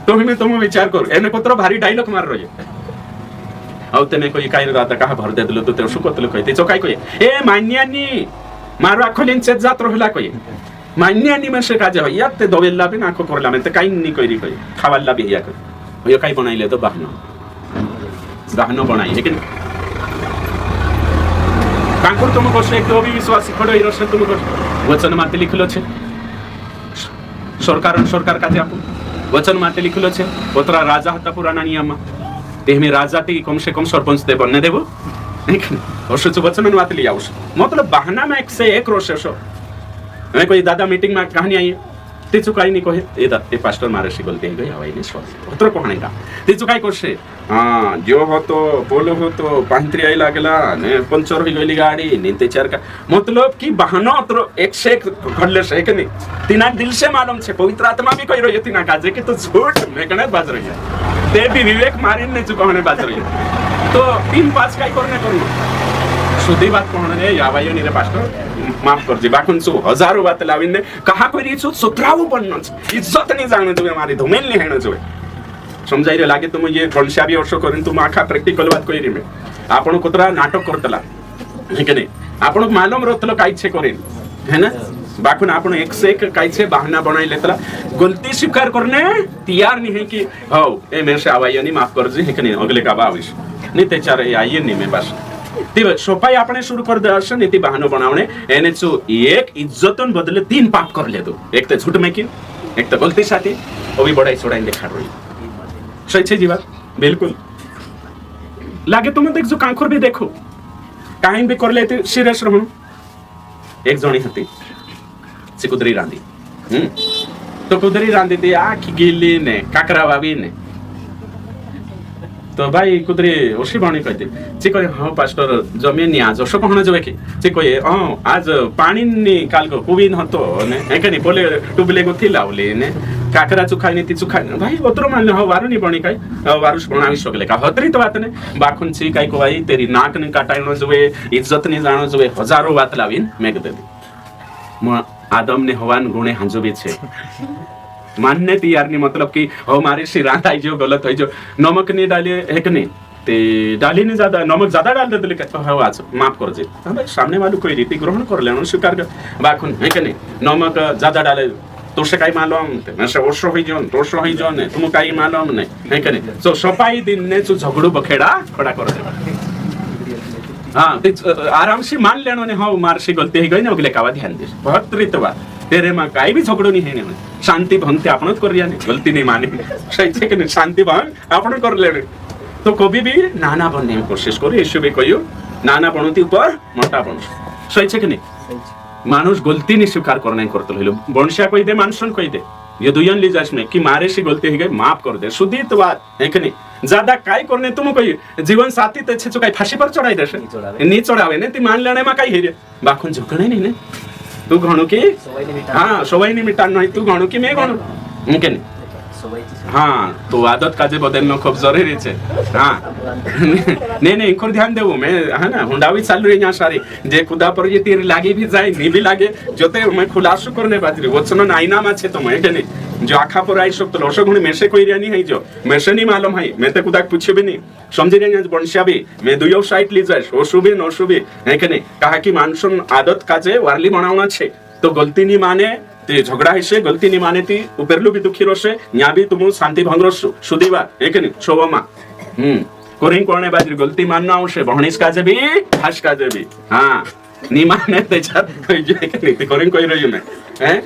तो मैं तुम विचार करो एने कुतरो भारी डायलॉग मार रही और तेने कोई काय दादा कहा भर दे दिलो तो ते सुकतलो कोई ते चोकाई कोई ए मान्यानी मारो आखोलिन चेत जात रहला कोई मान्यानी में से काजे या ते दोवेला भी नाको करला में ते काई नी करी कोई खावाला भी या कोई यो काई बनाइले तो बहानो बनाई लेकिन कांकुर तुम कोसे एक तो भी विश्वासी खड़ो ही रसे तुम वचन माते लिखलो छे सरकार काजे आपू वचन माते लिखलो छे ओतरा राजा हता पुराना नियम ते में राजा ती कम से कम सरपंच दे बनने देबो वर्षच वचन माते लिया आवश मतलब बहाना में एक से एक रोशेशो मैं कोई दादा मीटिंग में कहानी आई ते चुकाई नहीं कहे ए दा ते पास्टर मारे सी गलती गई हवाई नहीं सॉरी ओतरो कोहणे का ते चुकाई करसे हां जो हो तो बोलो हो तो पांत्री आई लागला ने पंचर हो गई गाड़ी नीते चार का मतलब कि बहाना ओतरो एक से एक घडले से कि नहीं तिना दिल से मालूम छे पवित्र आत्मा भी कहि रही तिना काजे कि तो झूठ में कने बाज रही है ते भी विवेक मारिन ने चुकावने बाज रही है तो 3-5 काई करने करू शुद्धी बात कोहणे यावायो नी रे पास्टर माफ करजे बाकुन सो हजारों बात लाविने कहा कोई रीचो सुतरावो पण इज्जत नहीं जाने जोए मारी धुमेल नहीं हेणे जोए समजाई रे लागे तुम ये 320 वर्ष करिन तुम आखा प्रैक्टिकल बात कोई रे में आपण कुतरा नाटक करतला है के नहीं आपण मालूम रहतलो काई छे करिन है ना बाकुन आपण एक से एक काई छे बहाना बनाई लेतला गलती स्वीकार करने तैयार नहीं है कि हो ए मेरे से आवाई नहीं माफ करजे है के नहीं अगले का बाविश नहीं ते चार आइए नहीं मेरे पास ती सोपाई आपने शुरू कर दे नी ती बहानो बनावणे एने जो एक इज्जतन बदले 3 पाप कर ले दो एक तो झूठ में की एक तो गलती साथी वो भी बड़ाई छोड़ाई देखा रही सही छे जीवा बिल्कुल लागे तुम देख जो कांखर भी देखो काहीं भी कर लेते सीरियस रहणु एक जणी हती से कुदरी रांदी तो कुदरी रांदी ती आखी गिली ने काकरा बाबी ने तो भाई कुदरी ओशी बाणी कहते चे कहे हां पास्टर जमीन नि आज ओशो कहना जवे की चे कहे हां आज पानी नि काल को कुबिन हतो ने एकनी बोले टुबले को थिलावले ने काकरा चुखाई नि ती चुखाई भाई ओतरो मान हो वारु नि बणी काई वारुस बनावी सकले का हतरी तो बात ने बाखुन ची काई को भाई तेरी नाक ने काटाइनो जवे इज्जत नि जानो जवे हजारों बात लाविन मेग दे म आदम ने हवान गुणे हंजो भी छे मानने तैयार नहीं मतलब कि हमारे सिरांत आई जो गलत है जो नमक नहीं डाले है कि नहीं ते डाली नहीं ज्यादा नमक ज्यादा डाल देते लेकिन हाँ आज माफ कर दे हाँ भाई सामने वालों कोई रीति ग्रहण कर लेना स्वीकार कर बाखुन है कि नहीं नमक ज्यादा डाले तो से काई मालूम मैं से ओशो होई जोन ने तुम काई मालूम नहीं है कि नहीं सो सफाई दिन ने जो झगड़ो बखेड़ा खड़ा कर दे हाँ ते आराम से मान लेनो ने हाँ मार से गलती ही गई ना अगले कावा ध्यान दे बहुत रीतवा तेरे माँ काई भी झगड़ो नहीं है ने शांति भंग ते आपण कर रिया ने गलती नहीं माने सही है कि शांति भंग आपण कर ले तो कभी भी नाना बनने की कोशिश करो यीशु भी कहियो नाना बनती ऊपर मोटा बन सही है कि नहीं मानुष गलती नहीं स्वीकार करना करते हलो बंशिया कही दे मानसन कही दे ये दुयन ली जास में कि मारे से गलती ही गई माफ कर दे शुद्धित बात है कि नहीं ज्यादा काय करने तुम कोई जीवन साथी ते छे काय फांसी पर चढ़ाई देसे नहीं चढ़ावे ने ती मान लेने में काय हेरे बाखुन झुकणे नहीं ने तू घणो की हां सवय नहीं मिटान नहीं तू घणो की मैं घणो मुके नहीं हाँ तो आदत काजे बदलना खूब जरूरी है हाँ नहीं नहीं इनको ध्यान देवो मैं है ना हुंडावी चालू है यहाँ सारी जे खुदा पर ये तीर लागे भी जाए नहीं भी लागे जो ते मैं खुलासो करने बाजरी वचन नाइना मा छे तो मैं के नहीं जो आखा पर आई सब तो लोशो गुण में से कोई रिया नहीं है जो मैं से नहीं मालूम है मैं तो खुदा पूछे भी नहीं समझे नहीं आज बंशिया भी मैं दुयो साइड ली जाए ओशुबी नोशुबी है के नहीं कहा कि मानसून आदत काजे वारली बनावना छे तो गलती नहीं माने ते झगड़ा हिस्से गलती नहीं माने थी उपेरलू भी दुखी रोसे यहाँ भी तुम शांति भंग रोसु सुदीवा एक नहीं शोभमा कोरिंग कोने बाजरी गलती मानना आवश्य बहनिस काजे भी हाश काजे भी हाँ नहीं माने ते चार एक नहीं कोरिंग कोई रही मैं हैं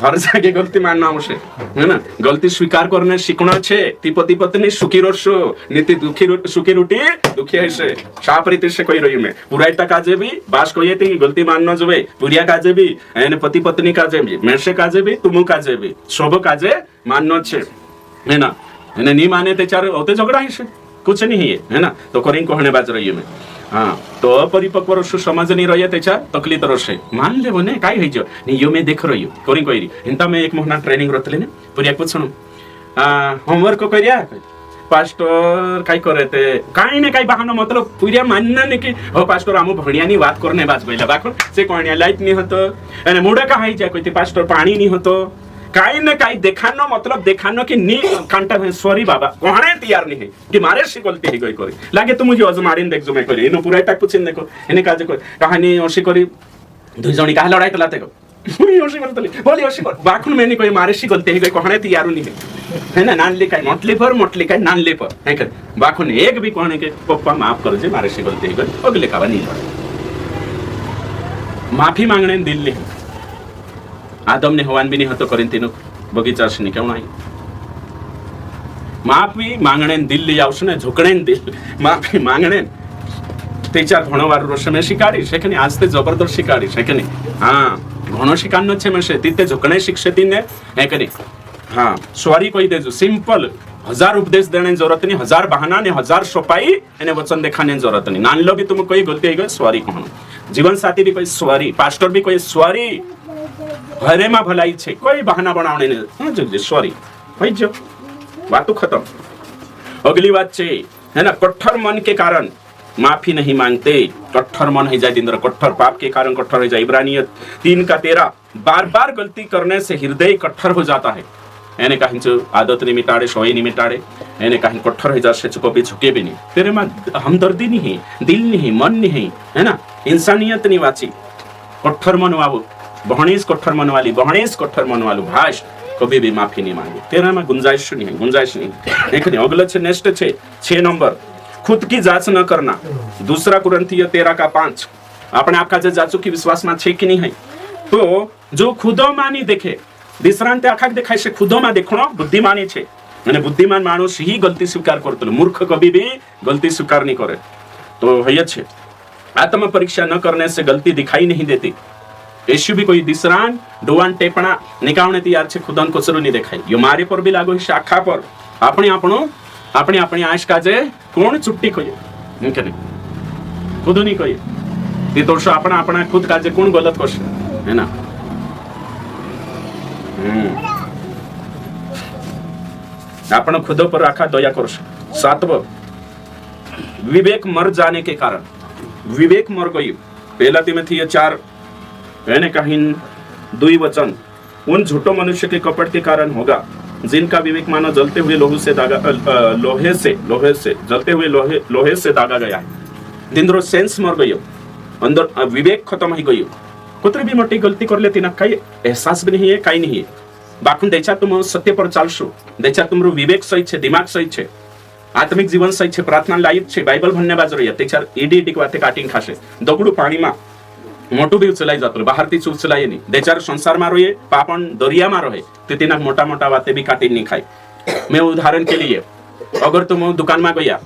हर जगह गलती मानना आवश्य है ना गलती स्वीकार करने सीखना छे ती पति पत्नी सुखी रोसु नीति दुखी सुखी रोटी दुखी हिस्से साफ रीति से कोई रही मैं पुराइता काजे भी बास कोई थी गलती मानना जो पुरिया काजे भी एने पति पत्नी काजे भी मेरे काजे भी तुम काजे भी सब काजे मानना छे है ना एने नहीं माने ते चार होते झगड़ा हिस्से कुछ नहीं है ना तो कोरिंग कहने बाज रही मैं हाँ तो अपरिपक्व रसु समझ नहीं रही तेचा तकलीफ रसे मान ले बने काय है जो नहीं यो मैं देख रही हूँ कोरिंग कोई इनता मैं एक महीना ट्रेनिंग रखले ने पुरिया कुछ सुनो होमवर्क को करिया पास्टर काय करे थे काई ने काई बहाना मतलब पुरिया मानना नहीं कि हो पास्टर आमु भणिया नी बात करने बाज बैला बाखो से कोणिया लाइट नहीं होतो एने मुडा का है जा कोई पास्टर पानी नहीं होतो काई न काई देखानो मतलब देखानो कि नी कांटा है सॉरी बाबा कहने तैयार नहीं है कि मारे से गलती ही गई करे लागे तुम मुझे अजमारिन देख जो मैं करे इनो पूरा टाक पुछिन देखो इने काज को कहानी ओसी करी दुई जणी का लड़ाई तलाते को मुई ओसी करतली बोली ओसी कर बाखुन मैंने कोई मारे से गलती ही गई कहने तैयार नहीं है ना नान लिखाई मोटली का नान ले पर है कर बाखुन एक भी कहने के पप्पा माफ कर जे मारे से गलती ही गई अगले का नहीं माफी मांगने दिल ले आदम ने हवान भी नहीं हतो करिंतीनो बगीचा से क्यों नहीं माफी मांगने दिल ले आवश्य ने झुकणे दिल माफी मांगने तेचार घणवार रोष में शिकारी से कि आज ते जबरदस्त शिकारी से कि हां घणो शिकानो छे में से तीते झुकणे शिक्षती ने है कि हां सॉरी कोई देजो सिंपल 1000 उपदेश देने जरूरत नहीं 1000 बहाना ने 1000 सोपाई एने वचन दिखाने जरूरत नहीं नान लो भी तुम कोई गलती है सॉरी कहनो जीवन साथी भी कोई सॉरी पास्टर भी कोई सॉरी घरे में भलाई छे कोई बहाना बनावने नहीं जो सॉरी भाई जो बात खत्म अगली बात छे है ना कठोर मन के कारण माफी नहीं मांगते कठोर मन है जाए दिन कठोर पाप के कारण कठोर हो जाए इब्रानिय 3:13 बार-बार गलती करने से हृदय कठोर हो जाता है एने कहीं जो आदत नहीं मिटाड़े सोई नहीं मिटाड़े एने कहीं कठोर हो जाए चुको भी झुके भी नहीं तेरे में हमदर्दी नहीं दिल नहीं मन नहीं है ना इंसानियत नहीं वाची कठोर मन वाबू बहनेश कठोर मन वाली बहनेश कठोर मन वालू भाष कभी भी माफी नहीं मांगे तेरा में गुंजाइश नहीं देखने अगला छे नेक्स्ट छे 6 नंबर खुद की जांच न करना दूसरा कुरिन्थियों 13:5 अपने आप का जांचो की विश्वास में छे कि नहीं है तो जो खुदो मानी देखे विश्रांति आखा देखाय से खुदो में देखनो बुद्धिमानी छे माने बुद्धिमान मानुष ही गलती स्वीकार करतो मूर्ख कभी भी गलती स्वीकार नहीं करे तो है छे आत्म परीक्षा न करने से गलती दिखाई नहीं देती यीशु भी कोई दिसरान डोवान टेपणा निकावने तैयार छे खुदन को सरू नहीं देखाई यो मारे पर भी लागो है शाखा पर अपने अपनी आश काजे कोण चुट्टी कोई मुके नहीं खुद नहीं कोई ती तोरशो अपना खुद काजे कोण गलत करशे है ना आपण खुद पर राखा दया करशे 7 विवेक मर जाने के कारण विवेक मर गई पहला तिमोथी 4 मैंने कहीं 2 वचन उन झूठों मनुष्य के कपट के कारण होगा जिनका विवेक मानो जलते हुए लोहे से जलते हुए लोहे से दागा गया है दिन रोज सेंस मर गई अंदर विवेक खत्म हो गई कुतरी भी मोटी गलती कर लेती ना कई एहसास भी नहीं है कई नहीं है बाकुन देचा तुम सत्य पर चालशो देचा तुमरो विवेक सही छे दिमाग सही छे आत्मिक जीवन सही छे, प्रार्थना लायक छे, बाइबल भणने बाजू रही त्याच्यावर इडी इडी वाते काटिंग खाशे, दगडू पाणीमा मोटू भी उचलाई जातो, बाहर तीच उचलाय नहीं, देचार संसार मारो ये पापन दरिया मारो है, ते तिना मोटा मोटा वाते भी काटिंग नहीं खाई। मैं उदाहरण के लिए अगर तुम दुकान में गया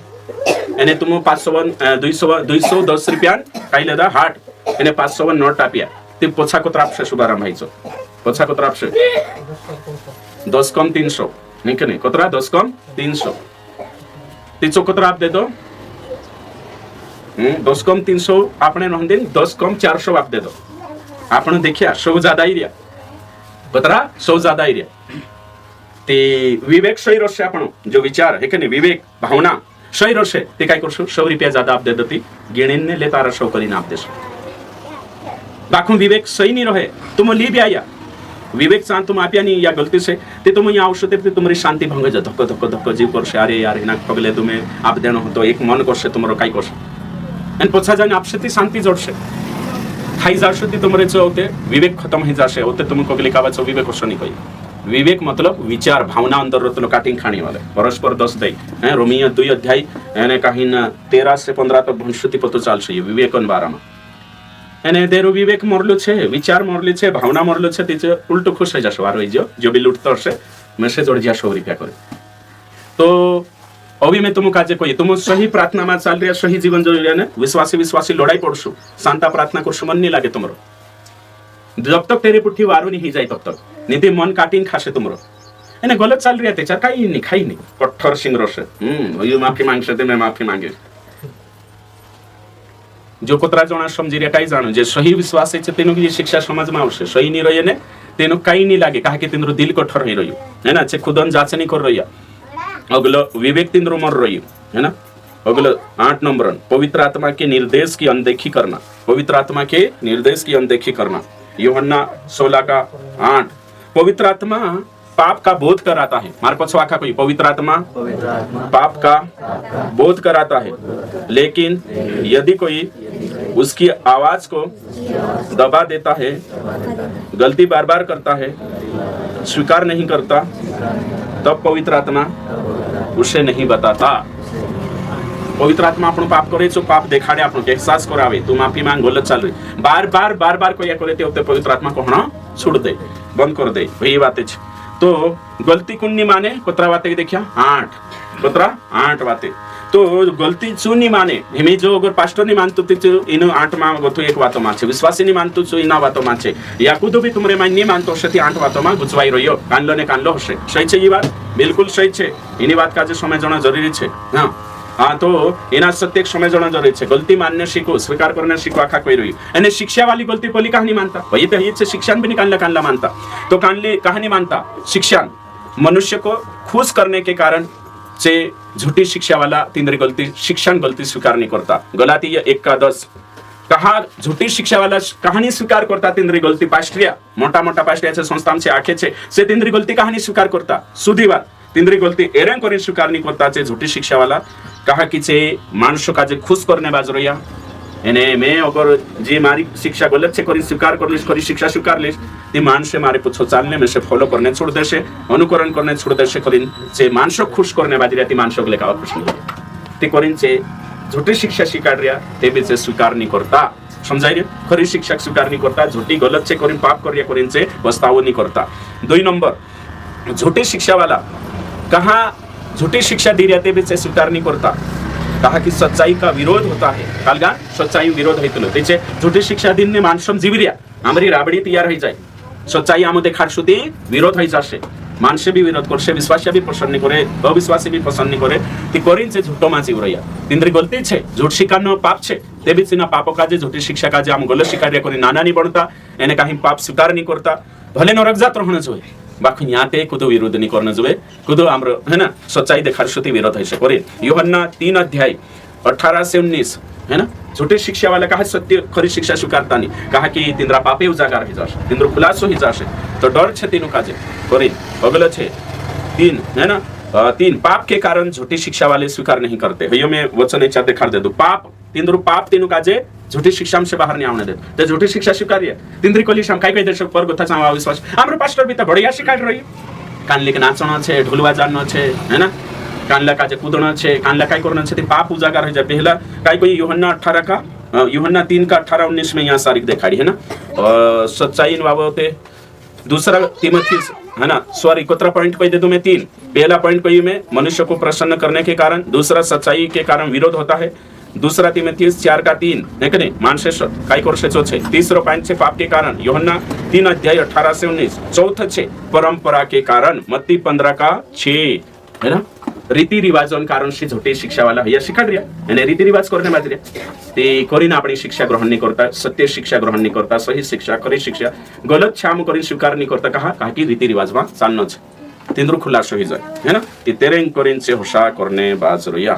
એને तुम 210 રૂપિયા કાઈ લેદા હાટ એને 500 નોટ આપ્યા તે પોછા કોતરા આપશે શુભારામ ભાઈ છો પોછા કોતરા આપશે 10 કમ 300 નહીં કે નહીં કોતરા 10 કમ 300 तीचो कोतरा आप दे दो 10 कम 300 आपने नोंदिन 10 कम 400 आप दे दो आपने देखिया 100 ज्यादा ही रिया कोतरा 100 ज्यादा ही रिया ते विवेक सही रोशे आपणो जो विचार है के नहीं विवेक भावना सही रोशे ते काय करशो 100 रुपया ज्यादा आप दे देती गिणीने ले तारा 100 કરીને आप देशो बाखू विवेक सही नहीं रहे तुम ली भी आया विवेक शांत तुम आप्या नहीं या गलती से ते तुम यहाँ आवश्यक ते तुम्हारी शांति भंग जा धक्को धक्को धक्को जीव करशे अरे यार हिना पगले तुम्हें आप देनो तो एक मन करशे तुम्हारो काय करशे आणि पोछा जाने आपसे ती शांति जोडशे खाई जाशो ती तुम्हारे जो होते विवेक खत्म ही जाशे होते तुम पगले कावा चो विवेक कसो नहीं कोई विवेक मतलब विचार भावना अंदर रतलो काटिंग खाने वाले परस्पर दस दई हैं रोमियो 2 अध्याय एने कहीं 13 से 15 तक भंशुति पतो चालशे ये विवेकन बारामा एने देरो विवेक मरलो छे विचार मरलो छे भावना मरलो छे तीचे उल्टो खुश हो जाशो वारो जो भी लूटतो हशे मैसेज ओर जा 100 रुपया करे तो अभी मैं तुम काजे कोई तुम सही प्रार्थना में चाल रिया सही जीवन जो रिया ने विश्वासी लड़ाई पड़शो शांता प्रार्थना करशो मन नहीं लागे तुमरो जब तक तेरी पुट्ठी वारू नहीं जाए तब तक निधि मन काटिंग खाशे तुमरो एने गलत चाल रिया तेचार काही नहीं खाई नहीं कठोर सिंग रोशे यो माफी मांगशे ते मैं माफी मांगे जो कोतरा जणा समजी रिया काही जाणो जे सही विश्वास छे तेनु की शिक्षा समझ में आवशे सही नहीं रहे ने तेनु काही नहीं लागे काहे के तेनु दिल कठोर नहीं रह्यो है ना छे खुदन जांचनी कर रह्या अगलो विवेक तेनु मर रह्यो है ना अगलो 8 नंबर पवित्र आत्मा के निर्देश की अनदेखी करना पवित्र आत्मा के निर्देश की अनदेखी करना यूहन्ना 16 का 8 पवित्र आत्मा पाप का बोध कराता है मार पछो आखा कोई पवित्र आत्मा पाप का बोध कराता है लेकिन यदि कोई उसकी आवाज को दबा देता है गलती बार बार करता है स्वीकार नहीं करता तब पवित्र आत्मा उसे नहीं बताता पवित्र आत्मा आपनो पाप करे छो पाप देखाड़े आपनो के एहसास करावे तू माफी मांग गलत चाल रही बार बार कोई करे ते होते पवित्र आत्मा को हणा छोड़ दे बंद कर दे वही बातें तो गलती कुन्नी माने कोतरा बातें देखिया 8 कोतरा 8 बातें तो गलती चू नहीं माने हिमे जो अगर पास्टर नहीं मानतो ते इन 8 मा गतो एक वातो मा छे विश्वासी नहीं मानतो छो इना वातो मा छे या कुदो भी तुमरे मा नहीं मानतो छे 8 वातो मा गुचवाई रह्यो कानलो ने कानलो हशे सही छे ये बात बिल्कुल सही छे इनी बात का जे समय जना जरूरी छे हां हाँ तो एना सत्य समय जणा जरूरी छे गलती मानने सीखो स्वीकार करने सीखो आखा कोई रही एने शिक्षा वाली गलती पली कहानी मानता वही तो ये शिक्षा भी निकालना कानला मानता तो कानली कहानी मानता शिक्षा मनुष्य को खुश करने के कारण से झूठी शिक्षा वाला तीनरी गलती शिक्षा गलती स्वीकार नहीं करता गलाती 1:10 कहा झूठी शिक्षा वाला कहानी स्वीकार करता तीनरी गलती पास्ट्रिया मोटा मोटा पास्ट्रिया से संस्था से आखे छे से तीनरी गलती कहानी स्वीकार करता सुधी बात तीनरी गलती एरंग करी स्वीकार नहीं करता छे झूठी शिक्षा वाला कहा कि छे मानुष्य का जे खुश करने बाज रह्या एने मैं अगर जे मारी शिक्षा गलत छे करी स्वीकार कर लिस करी शिक्षा स्वीकार लिस ती माणसे मारे पुछो चालने में से फॉलो करने छोड़ देशे अनुकरण करने छोड़ देशे करीन जे माणसो खुश करने बाज रह्या ती माणसो गले का खुश नहीं ती करीन छे झूठी शिक्षा स्वीकार रह्या ते भी स्वीकार नहीं करता समझाई रे खरी शिक्षा स्वीकार नहीं करता झूठी गलत छे करीन पाप करिया करीन छे पछतावो नहीं करता 2 नंबर झूठी शिक्षा वाला कहा झूठी शिक्षा दी रहते भी स्वीकार नहीं करता कहा कि सच्चाई का विरोध होता है कालगा सच्चाई विरोध हेतुलो तेचे झूठी शिक्षा दिन ने मानसम जीविरिया आमरी राबडी तैयार हो जाए सच्चाई आमोदे खाडसुती विरोध हो जाशे मानसे भी विरोध करशे विश्वासी भी पसंद नहीं करे अविश्वासी भी पसंद नहीं करे ती करीन से झूठो माची उरया तिंद्री गलती छे झूठ स्वीकारनो पाप छे ते भी सीना पापो काजे झूठी शिक्षा काजे आम गलत स्वीकार करी नाना नहीं बनता एने काही पाप स्वीकार नहीं करता भले नरक जात रहने जोए बाकी याते कुदो विरोध नहीं करने जोए कुदो आमरो है ना सच्चाई देखार सुती विरोध है करे यूहन्ना 3 अध्याय 18 से 19 है ना झूठी शिक्षा वाला कहा सत्य खरी शिक्षा स्वीकारता नहीं कहा कि तिंद्रा पापे उजागर ही जाशे तिंद्रो खुलासो ही जाशे तो डर छे तीनु काजे करे अगलो छे 3 है ना 3 पाप के कारण झूठी शिक्षा वाले स्वीकार नहीं करते भैया मैं वचन इच्छा दिखा दे दो पाप तिंद्रो पाप तीनु काजे झूठी शिक्षा से बाहर नहीं आने दे ते झूठी शिक्षा स्वीकार्य तिंद्री कोली शम काय देश पर गोथा चावा विश्वास हमरो पास्टर भी तो बढ़िया सिखाड़ रही कान लेके नाचना छे ढोल बजानो छे है ना कानला काजे कूदना छे कानला काय करना छे ते पाप उजागर हो जाए पहला काय कोई यूहन्ना 18 का यूहन्ना 3 का 18-19 में यहाँ तारीख दिखाई है ना सच्चाई बाबते दूसरा तिमोथीस है ना सॉरी 17 पॉइंट कही दे दो मैं 3 पहला पॉइंट कही मैं मनुष्य को प्रसन्न करने के कारण दूसरा सच्चाई के कारण विरोध होता है दूसरा तिमोथीस 4 का 3 है कि नहीं मानशेष काय कोर्सेचो छे तीसरो पॉइंट छे पाप के कारण यूहन्ना 3 अध्याय 18 से 19 चौथा छे परंपरा के कारण मत्ती 15 का 6 है ना रीति रिवाजों कारण से झोटे शिक्षा वाला है या शिकाड रिया यानी रीति रिवाज करने बाज रिया ते करीना अपनी शिक्षा ग्रहण नहीं करता सत्य शिक्षा ग्रहण नहीं करता सही शिक्षा खरी शिक्षा गलत छाम करी स्वीकार नहीं करता कहा कि रीति रिवाज में चालना तेंद्र खुलासो ही जाए है ना तेरें करीन से होशा करने बाज रिया।